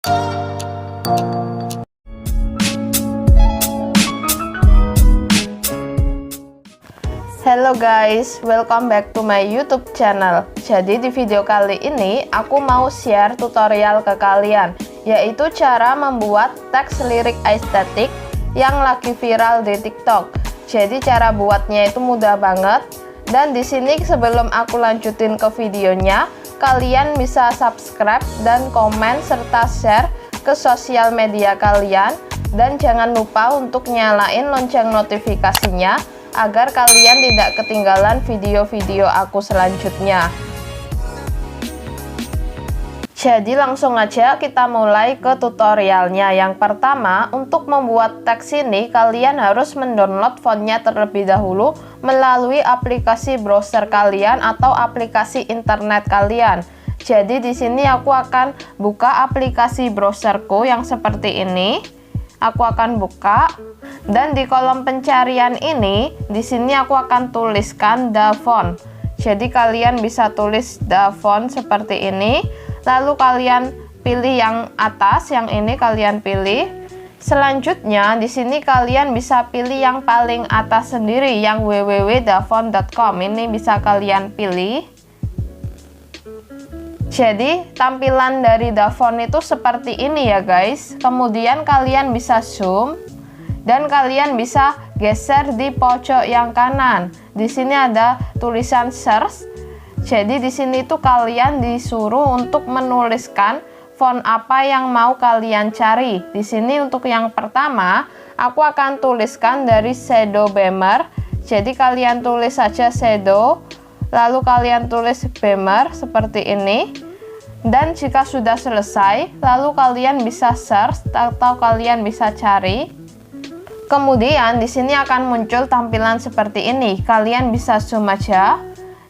Hello guys, welcome back to my YouTube channel. Jadi di video kali ini aku mau share tutorial ke kalian, yaitu cara membuat teks lirik estetik yang lagi viral di TikTok. Jadi cara buatnya itu mudah banget. Dan di sini sebelum aku lanjutin ke videonya, kalian bisa subscribe dan komen serta share ke sosial media kalian, dan jangan lupa untuk nyalain lonceng notifikasinya agar kalian tidak ketinggalan video-video aku selanjutnya. Jadi langsung aja kita mulai ke tutorialnya. Yang pertama, untuk membuat teks ini kalian harus mendownload fontnya terlebih dahulu melalui aplikasi browser kalian atau aplikasi internet kalian. Jadi di sini aku akan buka aplikasi browserku yang seperti ini. Aku akan buka, dan di kolom pencarian ini, di sini aku akan tuliskan DaFont. Jadi kalian bisa tulis DaFont seperti ini, lalu kalian pilih yang atas, yang ini kalian pilih. Selanjutnya di sini kalian bisa pilih yang paling atas sendiri, yang www.dafont.com. Ini bisa kalian pilih. Jadi tampilan dari DaFont itu seperti ini ya guys. Kemudian kalian bisa zoom dan kalian bisa geser di pojok yang kanan. Di sini ada tulisan search. Jadi di sini tuh kalian disuruh untuk menuliskan font apa yang mau kalian cari. Di sini untuk yang pertama aku akan tuliskan dari Shadow Beamer. Jadi kalian tulis saja Shadow, lalu kalian tulis Beamer seperti ini. Dan jika sudah selesai, lalu kalian bisa search atau kalian bisa cari. Kemudian di sini akan muncul tampilan seperti ini. Kalian bisa zoom aja.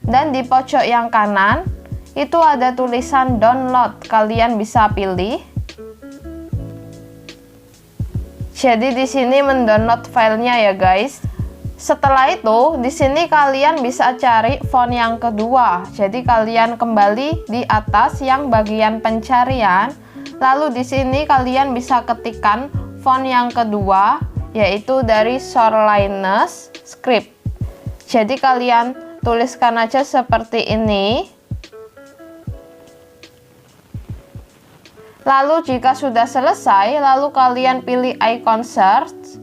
Dan di pojok yang kanan itu ada tulisan download. Kalian bisa pilih. Jadi di sini mendownload filenya ya guys. Setelah itu, di sini kalian bisa cari font yang kedua. Jadi kalian kembali di atas yang bagian pencarian. Lalu di sini kalian bisa ketikkan font yang kedua, yaitu dari Shoreliness Script. Jadi kalian tuliskan aja seperti ini. Lalu jika sudah selesai, lalu kalian pilih icon search.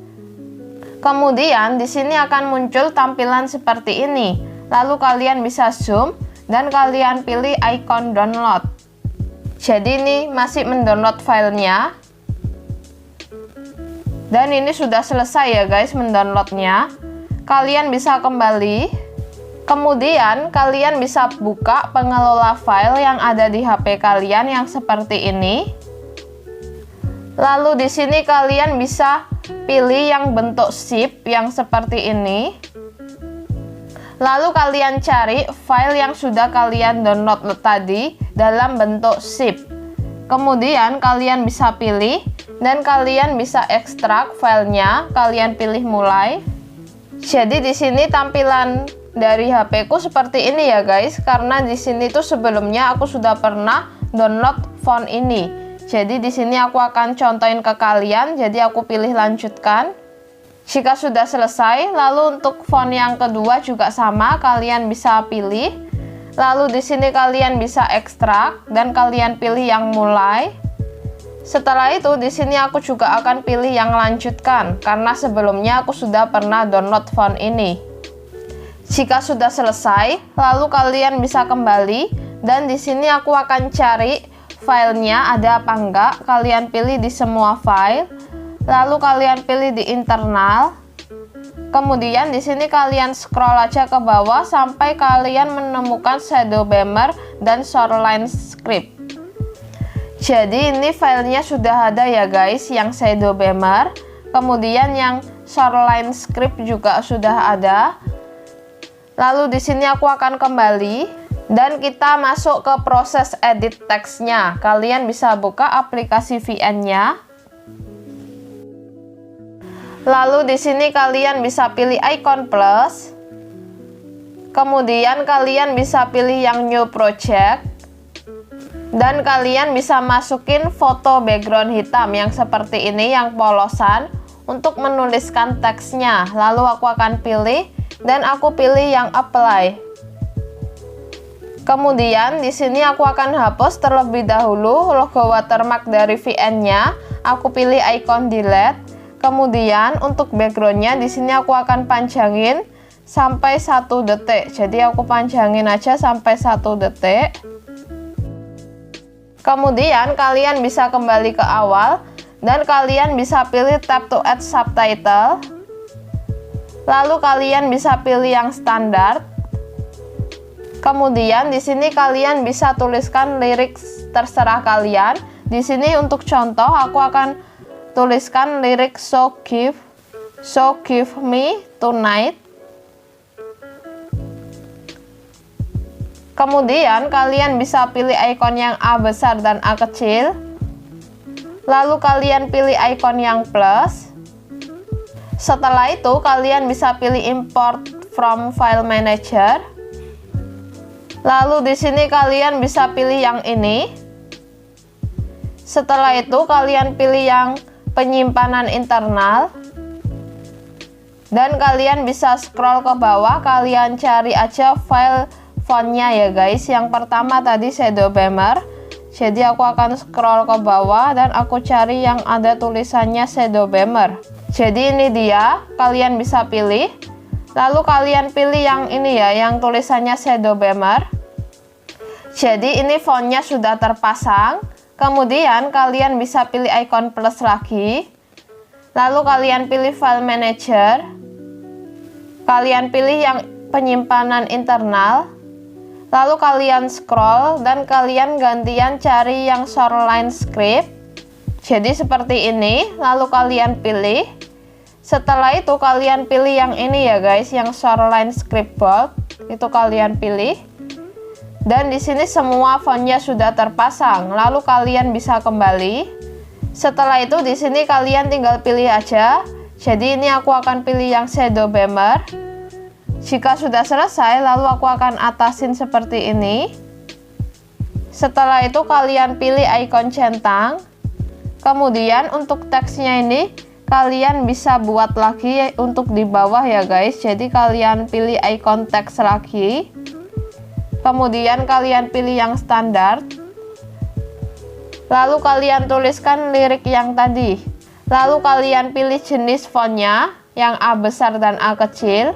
Kemudian di sini akan muncul tampilan seperti ini. Lalu kalian bisa zoom dan kalian pilih icon download. Jadi ini masih mendownload filenya. Dan ini sudah selesai ya guys mendownloadnya. Kalian bisa kembali. Kemudian kalian bisa buka pengelola file yang ada di HP kalian yang seperti ini. Lalu di sini kalian bisa pilih yang bentuk zip yang seperti ini. Lalu kalian cari file yang sudah kalian download tadi dalam bentuk zip. Kemudian kalian bisa pilih dan kalian bisa ekstrak filenya. Kalian pilih mulai. Jadi di sini tampilan dari HP ku seperti ini ya guys, karena di sini tuh sebelumnya aku sudah pernah download font ini. Jadi di sini aku akan contohin ke kalian. Jadi aku pilih lanjutkan. Jika sudah selesai, lalu untuk font yang kedua juga sama, kalian bisa pilih. Lalu di sini kalian bisa ekstrak dan kalian pilih yang mulai. Setelah itu di sini aku juga akan pilih yang lanjutkan karena sebelumnya aku sudah pernah download font ini. Jika sudah selesai, lalu kalian bisa kembali dan di sini aku akan cari filenya ada apa enggak. Kalian pilih di semua file, lalu kalian pilih di internal. Kemudian di sini kalian scroll aja ke bawah sampai kalian menemukan Shadow Beamer dan Shoreline Script. Jadi ini filenya sudah ada ya guys, yang Shadow Beamer. Kemudian yang Shoreline Script juga sudah ada. Lalu di sini aku akan kembali. Dan kita masuk ke proses edit teksnya. Kalian bisa buka aplikasi VN-nya. Lalu di sini kalian bisa pilih icon plus. Kemudian kalian bisa pilih yang new project. Dan kalian bisa masukin foto background hitam yang seperti ini, yang polosan, untuk menuliskan teksnya. Lalu aku akan pilih dan aku pilih yang apply. Kemudian di sini aku akan hapus terlebih dahulu logo watermark dari VN-nya. Aku pilih icon delete. Kemudian untuk backgroundnya di sini aku akan panjangin sampai 1 detik. Jadi aku panjangin aja sampai 1 detik. Kemudian kalian bisa kembali ke awal dan kalian bisa pilih tab to add subtitle. Lalu kalian bisa pilih yang standar. Kemudian di sini kalian bisa tuliskan lirik terserah kalian. Di sini untuk contoh aku akan tuliskan lirik so give me tonight. Kemudian kalian bisa pilih icon yang A besar dan A kecil. Lalu kalian pilih icon yang plus. Setelah itu kalian bisa pilih import from file manager. Lalu di sini kalian bisa pilih yang ini. Setelah itu kalian pilih yang penyimpanan internal. Dan kalian bisa scroll ke bawah, kalian cari aja file fontnya ya guys. Yang pertama tadi Shadow Beamer. Jadi aku akan scroll ke bawah dan aku cari yang ada tulisannya Shadow Beamer. Jadi ini dia, kalian bisa pilih. Lalu kalian pilih yang ini ya, yang tulisannya Shadow Beamer. Jadi ini fontnya sudah terpasang. Kemudian kalian bisa pilih icon plus lagi. Lalu kalian pilih file manager. Kalian pilih yang penyimpanan internal. Lalu kalian scroll dan kalian gantian cari yang shoreline script. Jadi seperti ini, lalu kalian pilih. Setelah itu kalian pilih yang ini ya guys, yang shoreline script bold. Itu kalian pilih. Dan di sini semua fontnya sudah terpasang. Lalu kalian bisa kembali. Setelah itu di sini kalian tinggal pilih aja. Jadi ini aku akan pilih yang Shadow Beamer. Jika sudah selesai, lalu aku akan atasin seperti ini. Setelah itu kalian pilih icon centang. Kemudian untuk teksnya ini kalian bisa buat lagi untuk di bawah ya guys. Jadi kalian pilih icon teks lagi. Kemudian kalian pilih yang standar. Lalu kalian tuliskan lirik yang tadi. Lalu kalian pilih jenis fontnya, yang A besar dan A kecil.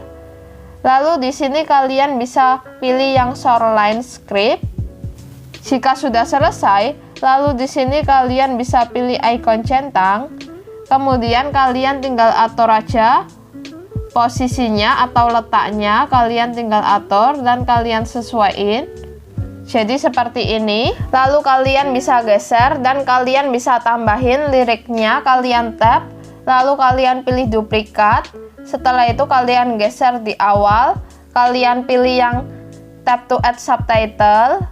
Lalu di sini kalian bisa pilih yang shoreline script. Jika sudah selesai, lalu di sini kalian bisa pilih icon centang. Kemudian kalian tinggal atur aja posisinya atau letaknya, kalian tinggal atur dan kalian sesuaiin. Jadi seperti ini. Lalu kalian bisa geser dan kalian bisa tambahin liriknya, kalian tap. Lalu kalian pilih duplikat. Setelah itu kalian geser di awal, kalian pilih yang tab to add subtitle.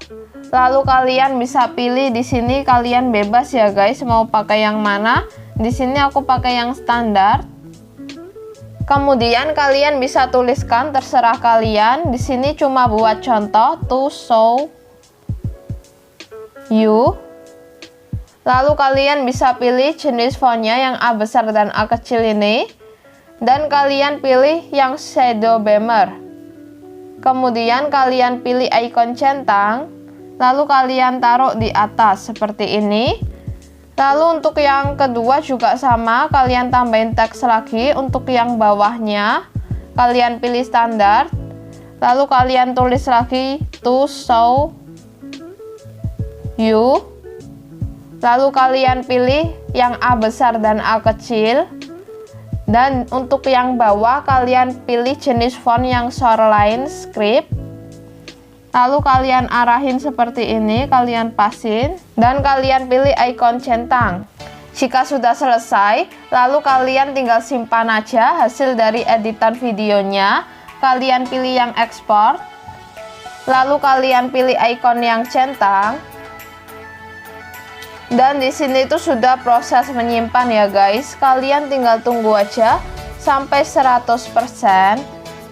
Lalu kalian bisa pilih di sini, kalian bebas ya guys mau pakai yang mana. Di sini aku pakai yang standar. Kemudian kalian bisa tuliskan terserah kalian. Di sini cuma buat contoh to show you. Lalu kalian bisa pilih jenis fontnya yang A besar dan A kecil ini. Dan kalian pilih yang Shadow Beamer. Kemudian kalian pilih icon centang. Lalu kalian taruh di atas seperti ini. Lalu untuk yang kedua juga sama, kalian tambahin teks lagi. Untuk yang bawahnya kalian pilih standar. Lalu kalian tulis lagi to show you. Lalu kalian pilih yang A besar dan A kecil. Dan untuk yang bawah kalian pilih jenis font yang shoreline script. Lalu kalian arahin seperti ini, kalian pasin. Dan kalian pilih icon centang. Jika sudah selesai, lalu kalian tinggal simpan aja hasil dari editan videonya. Kalian pilih yang export. Lalu kalian pilih icon yang centang. Dan di sini itu sudah proses menyimpan ya guys. Kalian tinggal tunggu aja sampai 100%.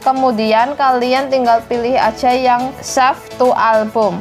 Kemudian kalian tinggal pilih aja yang save to album.